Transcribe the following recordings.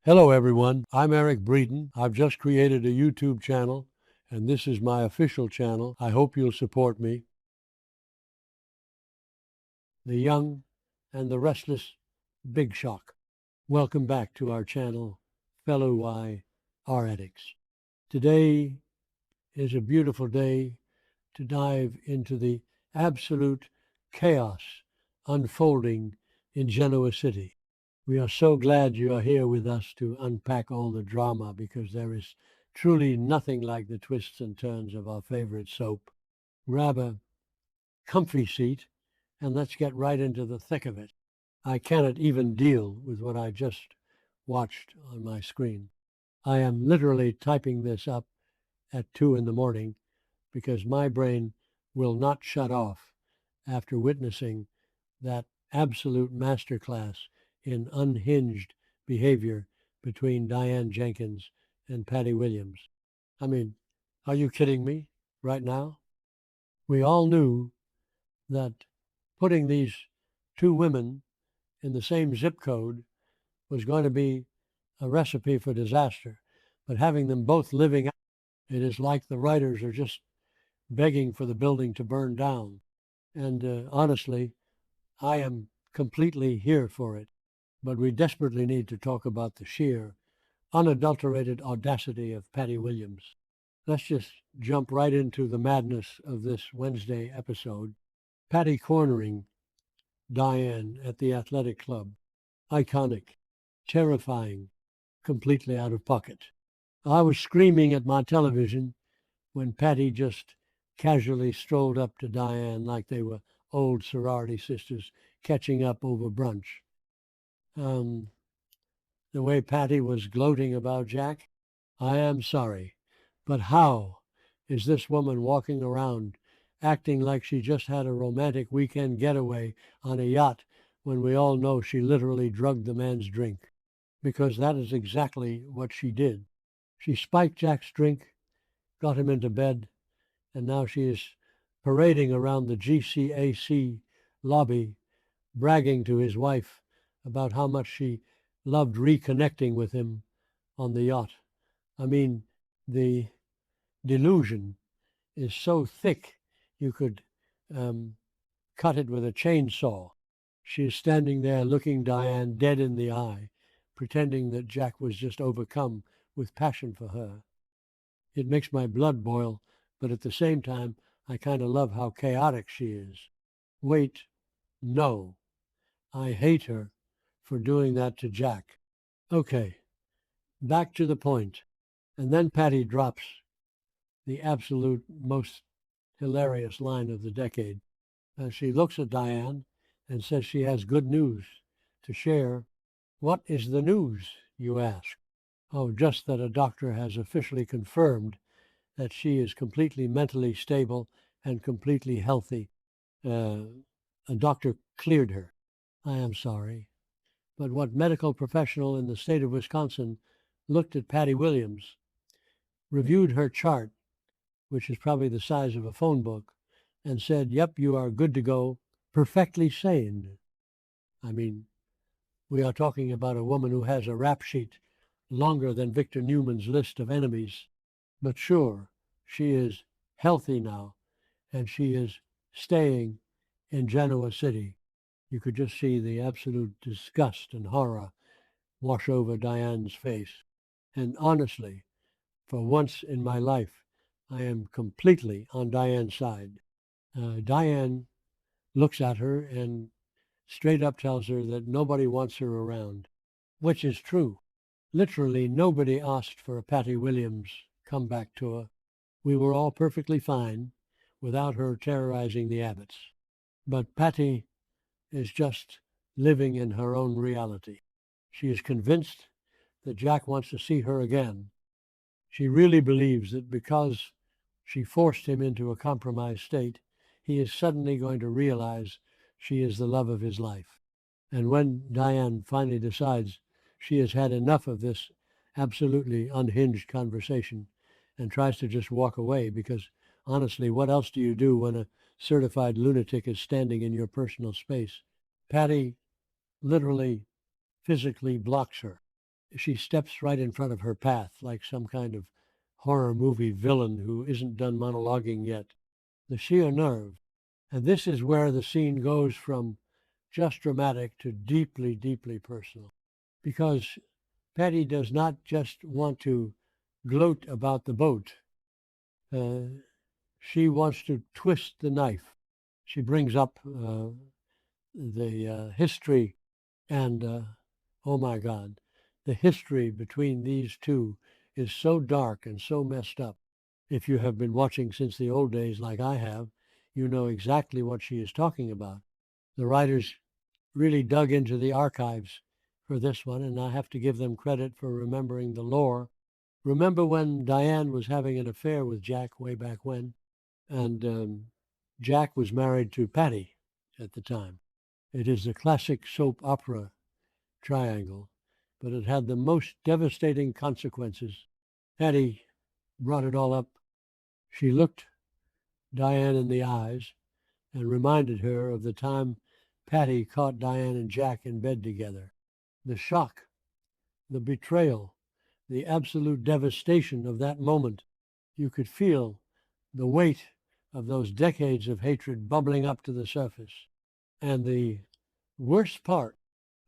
Hello, everyone. I'm Eric Breeden. I've just created a YouTube channel, and this is my official channel. I hope you'll support me. The Young and the Restless Big Shock. Welcome back to our channel, fellow YR addicts. Today is a beautiful day to dive into the absolute chaos unfolding in Genoa City. We are so glad you are here with us to unpack all the drama, because there is truly nothing like the twists and turns of our favorite soap. Grab a comfy seat and let's get right into the thick of it. I cannot even deal with what I just watched on my screen. I am literally typing this up at 2 in the morning because my brain will not shut off after witnessing that absolute masterclass in unhinged behavior between Diane Jenkins and Patty Williams. I mean, are you kidding me right now? We all knew that putting these two women in the same zip code was going to be a recipe for disaster, but having them both living out, it is like the writers are just begging for the building to burn down. And honestly, I am completely here for it. But we desperately need to talk about the sheer, unadulterated audacity of Patty Williams. Let's just jump right into the madness of this Wednesday episode. Patty cornering Diane at the athletic club. Iconic, terrifying, completely out of pocket. I was screaming at my television when Patty just casually strolled up to Diane like they were old sorority sisters catching up over brunch. The way Patty was gloating about Jack, I am sorry, but how is this woman walking around acting like she just had a romantic weekend getaway on a yacht when we all know she literally drugged the man's drink? Because that is exactly what she did. She spiked Jack's drink, got him into bed, and now she is parading around the GCAC lobby, bragging to his wife about how much she loved reconnecting with him on the yacht. I mean, the delusion is so thick you could cut it with a chainsaw. She is standing there looking Diane dead in the eye, pretending that Jack was just overcome with passion for her. It makes my blood boil, but at the same time, I kind of love how chaotic she is. Wait, no. I hate her for doing that to Jack. Okay, back to the point. And then Patty drops the absolute most hilarious line of the decade. She looks at Diane and says she has good news to share. What is the news, you ask? Oh, just that a doctor has officially confirmed that she is completely mentally stable and completely healthy. A doctor cleared her. I am sorry. But what medical professional in the state of Wisconsin looked at Patty Williams, reviewed her chart, which is probably the size of a phone book, and said, yep, you are good to go, perfectly sane? I mean, we are talking about a woman who has a rap sheet longer than Victor Newman's list of enemies. But sure, she is healthy now, and she is staying in Genoa City. You could just see the absolute disgust and horror wash over Diane's face. And honestly, for once in my life, I am completely on Diane's side. Diane looks at her and straight up tells her that nobody wants her around, which is true. Literally, nobody asked for a Patty Williams comeback tour. We were all perfectly fine without her terrorizing the Abbotts. But Patty is just living in her own reality. She is convinced that Jack wants to see her again. She really believes that because she forced him into a compromised state, he is suddenly going to realize she is the love of his life. And when Diane finally decides she has had enough of this absolutely unhinged conversation and tries to just walk away, because honestly, what else do you do when a certified lunatic is standing in your personal space? Patty literally physically blocks her. she steps right in front of her path like some kind of horror movie villain who isn't done monologuing yet. The sheer nerve. And this is where the scene goes from just dramatic to deeply, deeply personal. Because Patty does not just want to gloat about the boat. Uh, she wants to twist the knife. She brings up the history and, oh my God, the history between these two is so dark and so messed up. If you have been watching since the old days like I have, you know exactly what she is talking about. The writers really dug into the archives for this one, and I have to give them credit for remembering the lore. Remember when Diane was having an affair with Jack way back when? And Jack was married to Patty at the time. It is a classic soap opera triangle, but it had the most devastating consequences. Patty brought it all up. She looked Diane in the eyes and reminded her of the time Patty caught Diane and Jack in bed together. The shock, the betrayal, the absolute devastation of that moment. You could feel the weight of those decades of hatred bubbling up to the surface. And the worst part,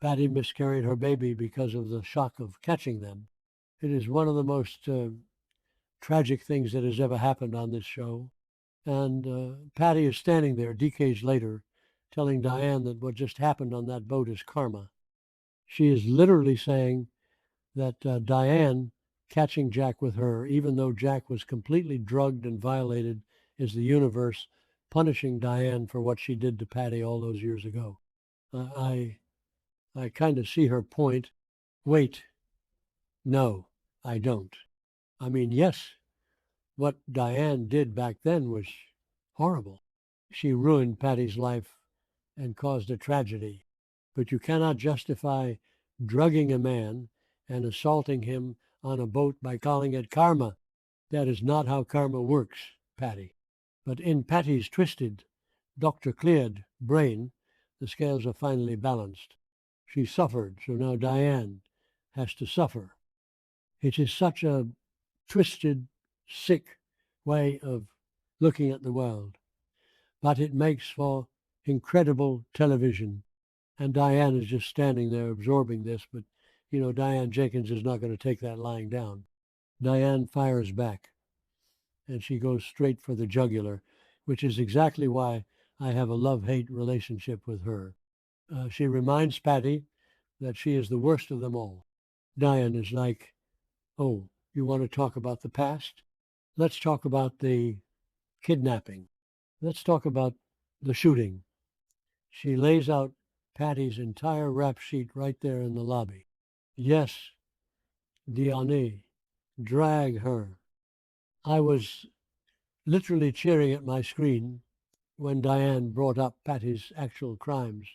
Patty miscarried her baby because of the shock of catching them. It is one of the most tragic things that has ever happened on this show. And Patty is standing there decades later telling Diane that what just happened on that boat is karma. She is literally saying that Diane catching Jack with her, even though Jack was completely drugged and violated, is the universe punishing Diane for what she did to Patty all those years ago. I kind of see her point. Wait, no, I don't. I mean, yes, what Diane did back then was horrible. She ruined Patty's life and caused a tragedy. But you cannot justify drugging a man and assaulting him on a boat by calling it karma. That is not how karma works, Patty. But in Patty's twisted, doctor cleared brain, the scales are finally balanced. She suffered, so now Diane has to suffer. It is such a twisted, sick way of looking at the world. But it makes for incredible television. And Diane is just standing there absorbing this, but you know, Diane Jenkins is not going to take that lying down. Diane fires back, and she goes straight for the jugular, which is exactly why I have a love-hate relationship with her. She reminds Patty that she is the worst of them all. Diane is like, oh, you want to talk about the past? Let's talk about the kidnapping. Let's talk about the shooting. She lays out Patty's entire rap sheet right there in the lobby. Yes, Diane, drag her. I was literally cheering at my screen when Diane brought up Patty's actual crimes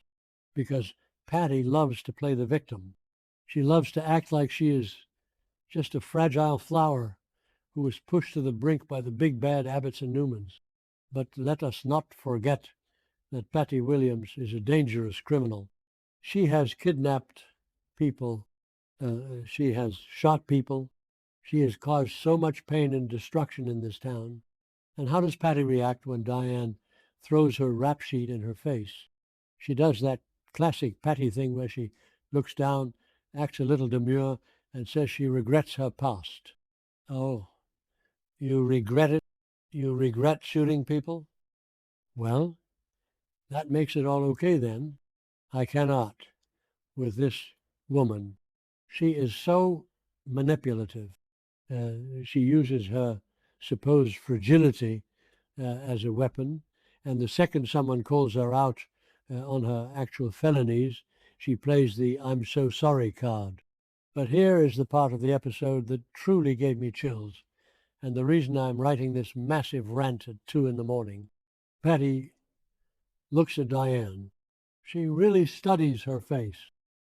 because Patty loves to play the victim. She loves to act like she is just a fragile flower who was pushed to the brink by the big bad Abbotts and Newmans. But let us not forget that Patty Williams is a dangerous criminal. She has kidnapped people. She has shot people. She has caused so much pain and destruction in this town. And how does Patty react when Diane throws her rap sheet in her face? She does that classic Patty thing where she looks down, acts a little demure, and says she regrets her past. Oh, you regret it? You regret shooting people? Well, that makes it all okay then. I cannot with this woman. She is so manipulative. She uses her supposed fragility as a weapon. And the second someone calls her out on her actual felonies, she plays the I'm so sorry card. But here is the part of the episode that truly gave me chills, and the reason I'm writing this massive rant at 2 in the morning. Patty looks at Diane. She really studies her face,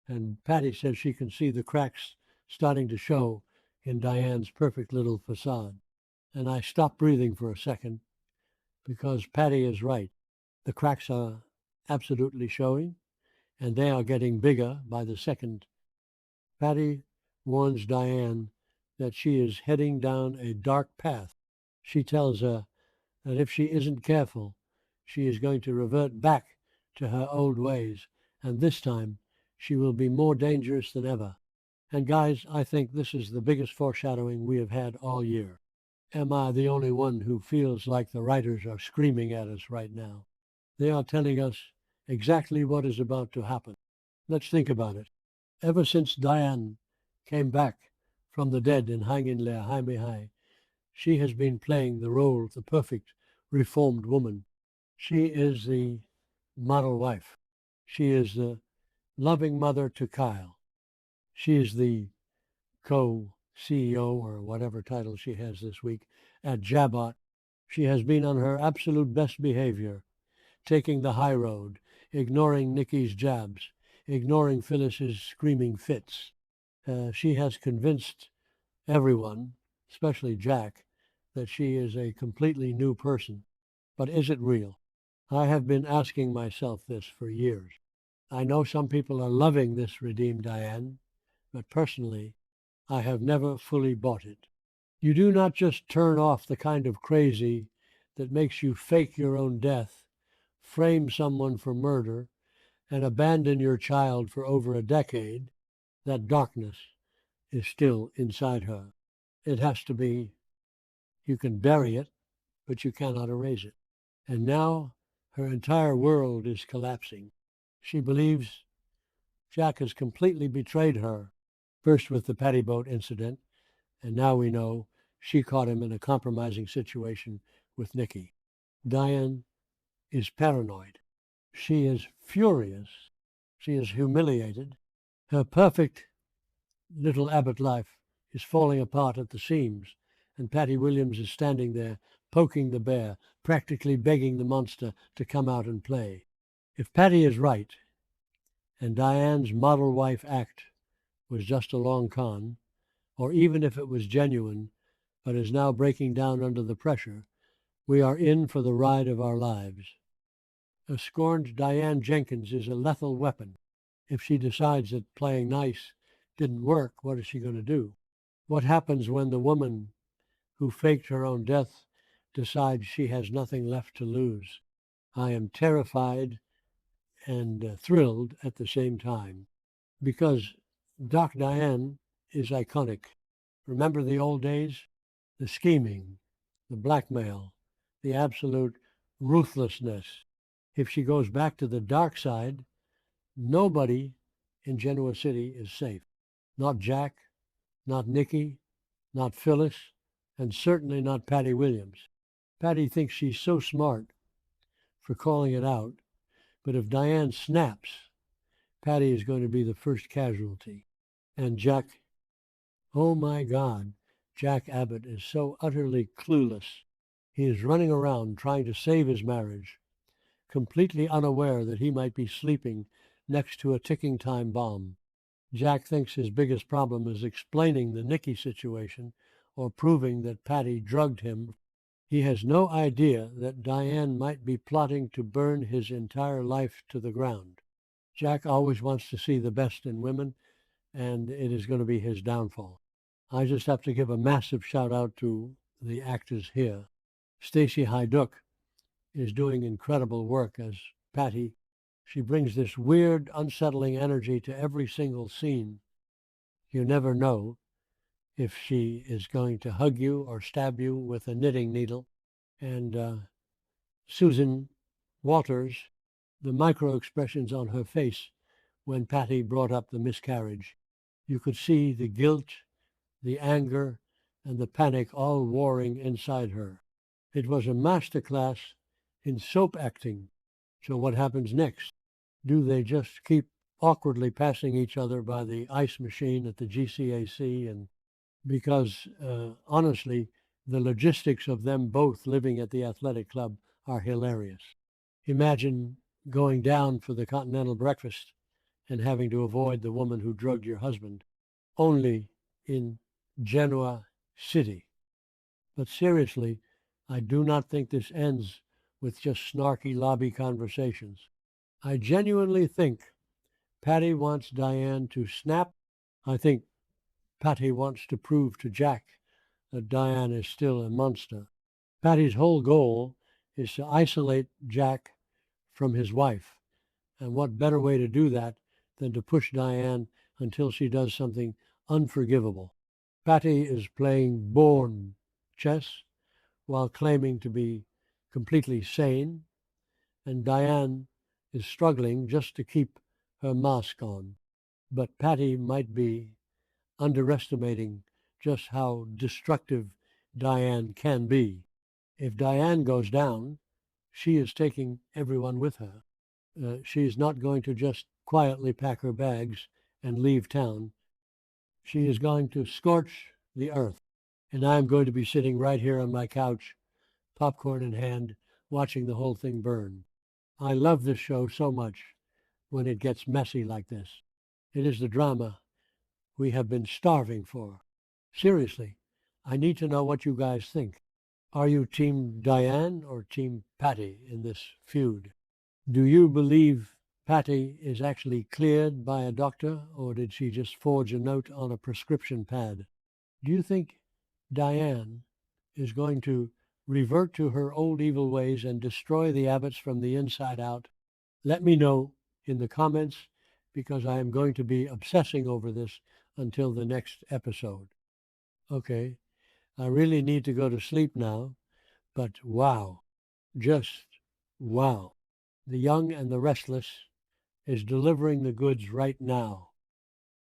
and Patty says she can see the cracks starting to show in Diane's perfect little facade. And I stop breathing for a second because Patty is right. The cracks are absolutely showing, and they are getting bigger by the second. Patty warns Diane that she is heading down a dark path. She tells her that if she isn't careful, she is going to revert back to her old ways, and this time she will be more dangerous than ever. And guys, I think this is the biggest foreshadowing we have had all year. Am I the only one who feels like the writers are screaming at us right now? They are telling us exactly what is about to happen. Let's think about it. Ever since Diane came back from the dead in Hang in There, Hai Me Hai, she has been playing the role of the perfect reformed woman. She is the model wife. She is the loving mother to Kyle. She is the co-CEO or whatever title she has this week at Jabot. She has been on her absolute best behavior, taking the high road, ignoring Nikki's jabs, ignoring Phyllis's screaming fits. She has convinced everyone, especially Jack, that she is a completely new person. But is it real? I have been asking myself this for years. I know some people are loving this redeemed Diane, but personally, I have never fully bought it. You do not just turn off the kind of crazy that makes you fake your own death, frame someone for murder, and abandon your child for over a decade. That darkness is still inside her. It has to be, you can bury it, but you cannot erase it. And now her entire world is collapsing. She believes Jack has completely betrayed her, first with the Patty Boat incident, and now we know she caught him in a compromising situation with Nikki. Diane is paranoid. She is furious. She is humiliated. Her perfect little Abbott life is falling apart at the seams, and Patty Williams is standing there, poking the bear, practically begging the monster to come out and play. If Patty is right, and Diane's model wife act was just a long con, or even if it was genuine, but is now breaking down under the pressure, we are in for the ride of our lives. A scorned Diane Jenkins is a lethal weapon. If she decides that playing nice didn't work, what is she going to do? What happens when the woman who faked her own death decides she has nothing left to lose? I am terrified and thrilled at the same time, because Doc Diane is iconic. Remember the old days? The scheming, the blackmail, the absolute ruthlessness. If she goes back to the dark side, nobody in Genoa City is safe. Not Jack, not Nikki, not Phyllis, and certainly not Patty Williams. Patty thinks she's so smart for calling it out, but if Diane snaps, Patty is going to be the first casualty. And Jack, oh my God, Jack Abbott is so utterly clueless. He is running around trying to save his marriage, completely unaware that he might be sleeping next to a ticking time bomb. Jack thinks his biggest problem is explaining the Nikki situation or proving that Patty drugged him. He has no idea that Diane might be plotting to burn his entire life to the ground. Jack always wants to see the best in women, and it is going to be his downfall. I just have to give a massive shout out to the actors here. Stacy Haiduk is doing incredible work as Patty. She brings this weird, unsettling energy to every single scene. You never know if she is going to hug you or stab you with a knitting needle. And Susan Walters, the micro expressions on her face when Patty brought up the miscarriage. You could see the guilt, the anger, and the panic all warring inside her. It was a masterclass in soap acting. So what happens next? Do they just keep awkwardly passing each other by the ice machine at the GCAC? And because honestly, the logistics of them both living at the athletic club are hilarious. Imagine going down for the continental breakfast and having to avoid the woman who drugged your husband, only in Genoa City. But seriously, I do not think this ends with just snarky lobby conversations. I genuinely think Patty wants Diane to snap. I think Patty wants to prove to Jack that Diane is still a monster. Patty's whole goal is to isolate Jack from his wife. And what better way to do that than to push Diane until she does something unforgivable? Patty is playing born chess while claiming to be completely sane, and Diane is struggling just to keep her mask on. But Patty might be underestimating just how destructive Diane can be. If Diane goes down, she is taking everyone with her. She is not going to just quietly pack her bags and leave town. She is going to scorch the earth. And I'm going to be sitting right here on my couch, popcorn in hand, watching the whole thing burn. I love this show so much when it gets messy like this. It is the drama we have been starving for. Seriously, I need to know what you guys think. Are you Team Diane or Team Patty in this feud? Do you believe Patty is actually cleared by a doctor, or did she just forge a note on a prescription pad? Do you think Diane is going to revert to her old evil ways and destroy the Abbotts from the inside out? Let me know in the comments, because I am going to be obsessing over this until the next episode. Okay, I really need to go to sleep now, but wow, just wow. The Young and the Restless is delivering the goods right now.